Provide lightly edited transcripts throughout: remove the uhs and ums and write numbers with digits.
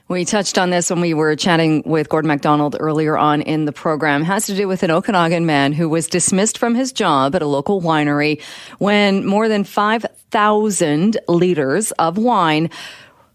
We touched on this when we were chatting with Gordon MacDonald earlier on in the program. It has to do with an Okanagan man who was dismissed from his job at a local winery when more than 5,000 liters of wine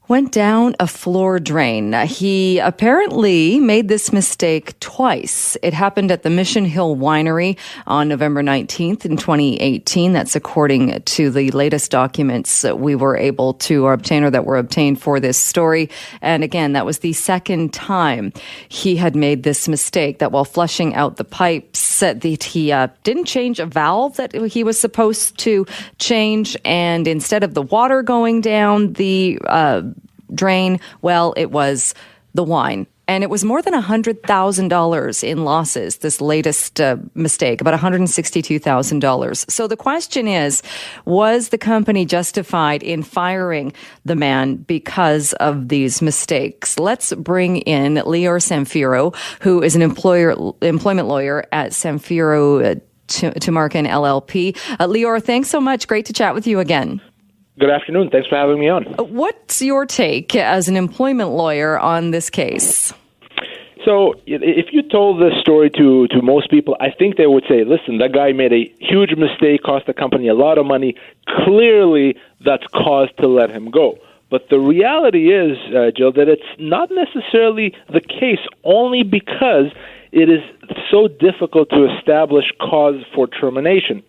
went down a floor drain. He apparently made this mistake twice. It happened at the Mission Hill Winery on November 19th in 2018. That's according to the latest documents that we were able to obtain or that were obtained for this story. And again, that was the second time he had made this mistake, that while flushing out the pipes, that he didn't change a valve that he was supposed to change. And instead of the water going down the drain, well, it was the wine. And it was more than $100,000 in losses, this latest mistake, about $162,000. So the question is, was the company justified in firing the man because of these mistakes? Let's bring in Lior Samfiru, who is an employment lawyer at Samfiru Tumarkin LLP. Lior, thanks so much. Great to chat with you again. Good afternoon. Thanks for having me on. What's your take as an employment lawyer on this case? So if you told this story to most people, I think they would say, listen, that guy made a huge mistake, cost the company a lot of money. Clearly, that's cause to let him go. But the reality is, Jill, that it's not necessarily the case, only because it is so difficult to establish cause for termination.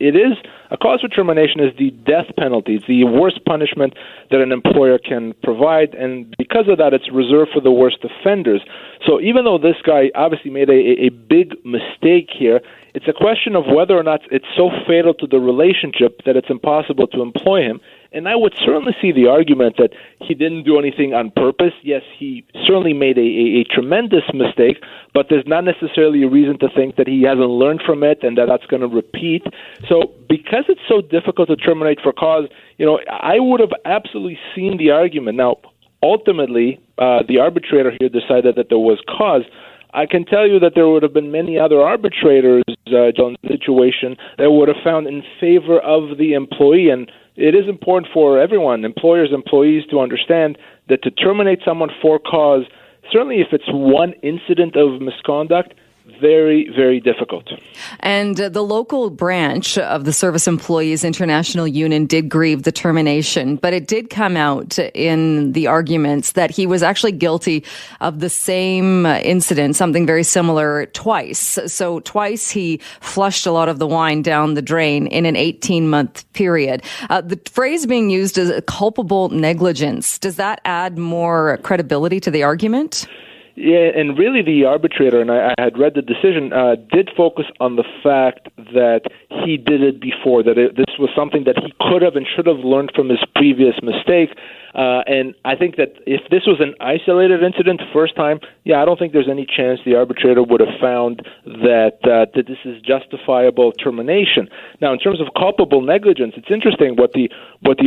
A cause for termination is the death penalty. It's the worst punishment that an employer can provide, and because of that, it's reserved for the worst offenders. So even though this guy obviously made a big mistake here, it's a question of whether or not it's so fatal to the relationship that it's impossible to employ him. And I would certainly see the argument that he didn't do anything on purpose. Yes, he certainly made a tremendous mistake, but there's not necessarily a reason to think that he hasn't learned from it and that that's going to repeat. So because it's so difficult to terminate for cause, I would have absolutely seen the argument. Now, ultimately, the arbitrator here decided that there was cause. I can tell you that there would have been many other arbitrators in the situation that would have found in favor of the employee. And it is important for everyone, employers, employees, to understand that to terminate someone for cause, certainly if it's one incident of misconduct, very, very difficult. And the local branch of the Service Employees International Union did grieve the termination, but it did come out in the arguments that he was actually guilty of the same incident, something very similar, twice. So twice he flushed a lot of the wine down the drain in an 18-month period. The phrase being used is culpable negligence. Does that add more credibility to the argument? Yeah, and really the arbitrator, and I had read the decision, did focus on the fact that he did it before, that this was something that he could have and should have learned from his previous mistake. And I think that if this was an isolated incident the first time, I don't think there's any chance the arbitrator would have found that this is justifiable termination. Now, in terms of culpable negligence, it's interesting what the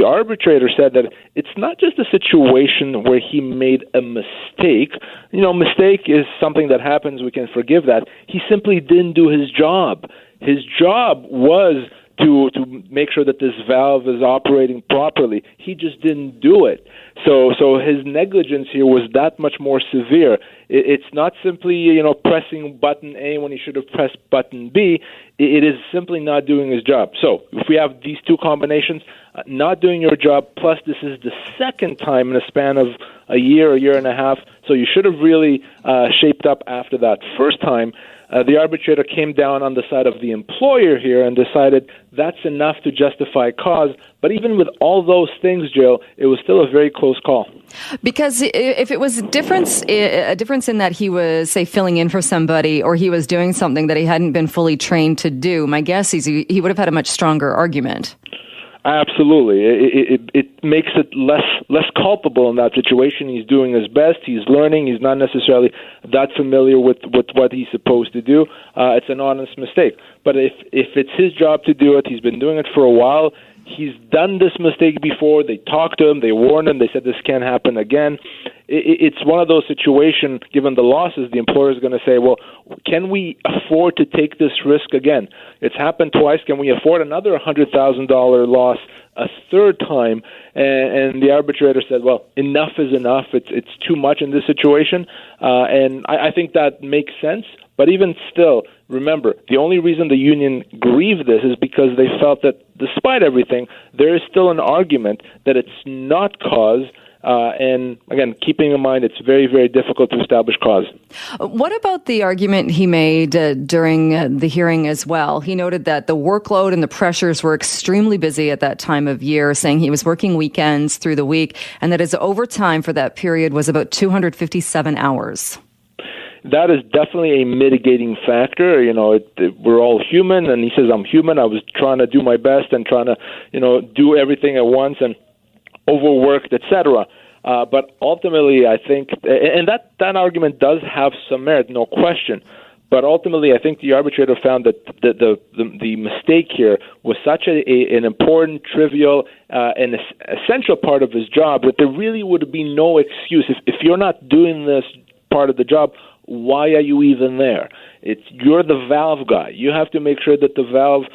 arbitrator said, that it's not just a situation where he made a mistake. Mistake is something that happens. We can forgive that. He simply didn't do his job. His job was to make sure that this valve is operating properly. He just didn't do it. So his negligence here was that much more severe. It's not simply, pressing button A when he should have pressed button B. It is simply not doing his job. So if we have these two combinations, not doing your job, plus this is the second time in a span of a year and a half, so you should have really shaped up after that first time. The arbitrator came down on the side of the employer here and decided that's enough to justify cause. But even with all those things, Jill, it was still a very close call. Because if it was a difference in that he was, say, filling in for somebody or he was doing something that he hadn't been fully trained to do, my guess is he would have had a much stronger argument. Absolutely. It makes it less culpable in that situation. He's doing his best. He's learning. He's not necessarily that familiar with what he's supposed to do. It's an honest mistake. But if it's his job to do it, he's been doing it for a while, He's done this mistake before. They talked to him. They warned him. They said this can't happen again. It's one of those situations, given the losses, the employer is going to say, well, can we afford to take this risk again? It's happened twice. Can we afford another $100,000 loss a third time? And the arbitrator said, well, enough is enough. It's too much in this situation. And I think that makes sense. But even still, remember, the only reason the union grieved this is because they felt that despite everything, there is still an argument that it's not cause. And again, keeping in mind, it's very, very difficult to establish cause. What about the argument he made during the hearing as well? He noted that the workload and the pressures were extremely busy at that time of year, saying he was working weekends through the week, and that his overtime for that period was about 257 hours. That is definitely a mitigating factor. We're all human, and he says, I'm human. I was trying to do my best and trying to, do everything at once and overworked, etc. But ultimately, I think, and that argument does have some merit, no question. But ultimately, I think the arbitrator found that the mistake here was such an important, trivial, and essential part of his job that there really would be no excuse. If you're not doing this part of the job, why are you even there? You're the valve guy. You have to make sure that the valve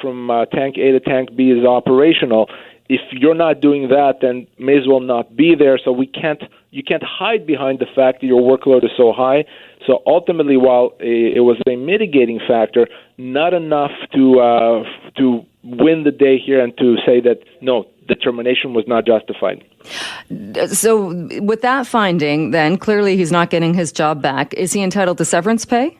from tank A to tank B is operational. If you're not doing that, then may as well not be there. So you can't hide behind the fact that your workload is so high. So ultimately, while it was a mitigating factor, not enough to win the day here and to say that no, the termination was not justified. So with that finding, then clearly he's not getting his job back. Is he entitled to severance pay?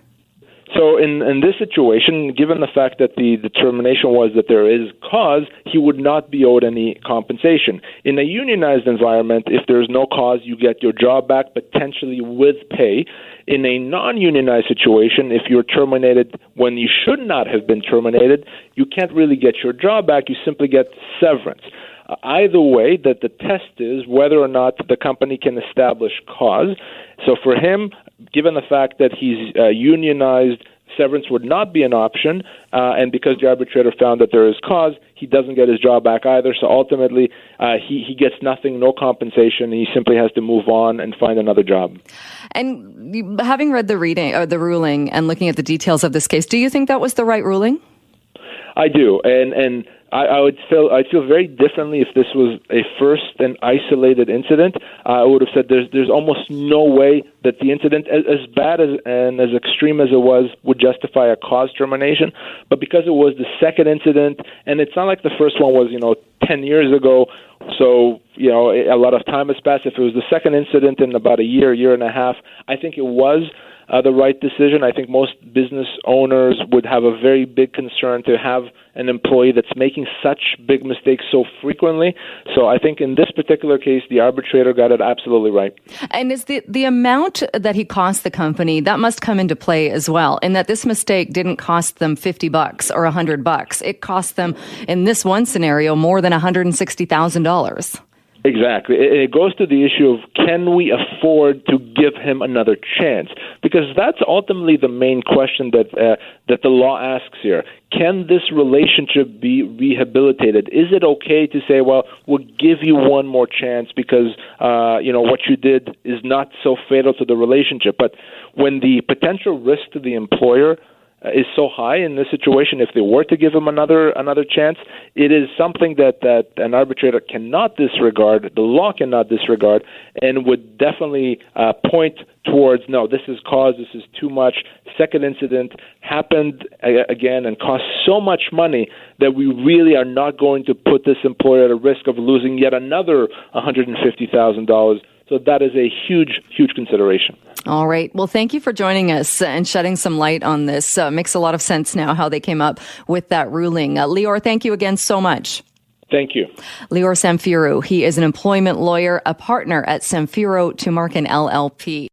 So in this situation, given the fact that the determination was that there is cause, he would not be owed any compensation. In a unionized environment, if there's no cause, you get your job back, potentially with pay. In a non-unionized situation, if you're terminated when you should not have been terminated, you can't really get your job back. You simply get severance. Either way, that the test is whether or not the company can establish cause. So for him, given the fact that he's unionized, severance would not be an option, and because the arbitrator found that there is cause, he doesn't get his job back either. So ultimately, he gets nothing, no compensation. He simply has to move on and find another job. And having read the ruling and looking at the details of this case, do you think that was the right ruling? I do, and I'd feel very differently if this was a first and isolated incident. I would have said there's almost no way that the incident, as bad as and as extreme as it was, would justify a cause termination. But because it was the second incident, and it's not like the first one was 10 years ago, so a lot of time has passed. If it was the second incident in about a year and a half, I think it was the right decision. I think most business owners would have a very big concern to have an employee that's making such big mistakes so frequently. So I think in this particular case, the arbitrator got it absolutely right. And is the amount that he cost the company, that must come into play as well, in that this mistake didn't cost them $50 or $100. It cost them, in this one scenario, more than $160,000. Exactly. It goes to the issue of, can we afford to give him another chance? Because that's ultimately the main question that the law asks here. Can this relationship be rehabilitated? Is it okay to say, well, we'll give you one more chance because what you did is not so fatal to the relationship? But when the potential risk to the employer is so high in this situation, if they were to give him another chance, it is something that an arbitrator cannot disregard, the law cannot disregard, and would definitely point towards, no, this is cause, this is too much. Second incident happened again and cost so much money that we really are not going to put this employer at a risk of losing yet another $150,000. So that is a huge, huge consideration. All right. Well, thank you for joining us and shedding some light on this. Makes a lot of sense now how they came up with that ruling. Lior, thank you again so much. Thank you. Lior Samfiru, he is an employment lawyer, a partner at Samfiru Tumarkin LLP.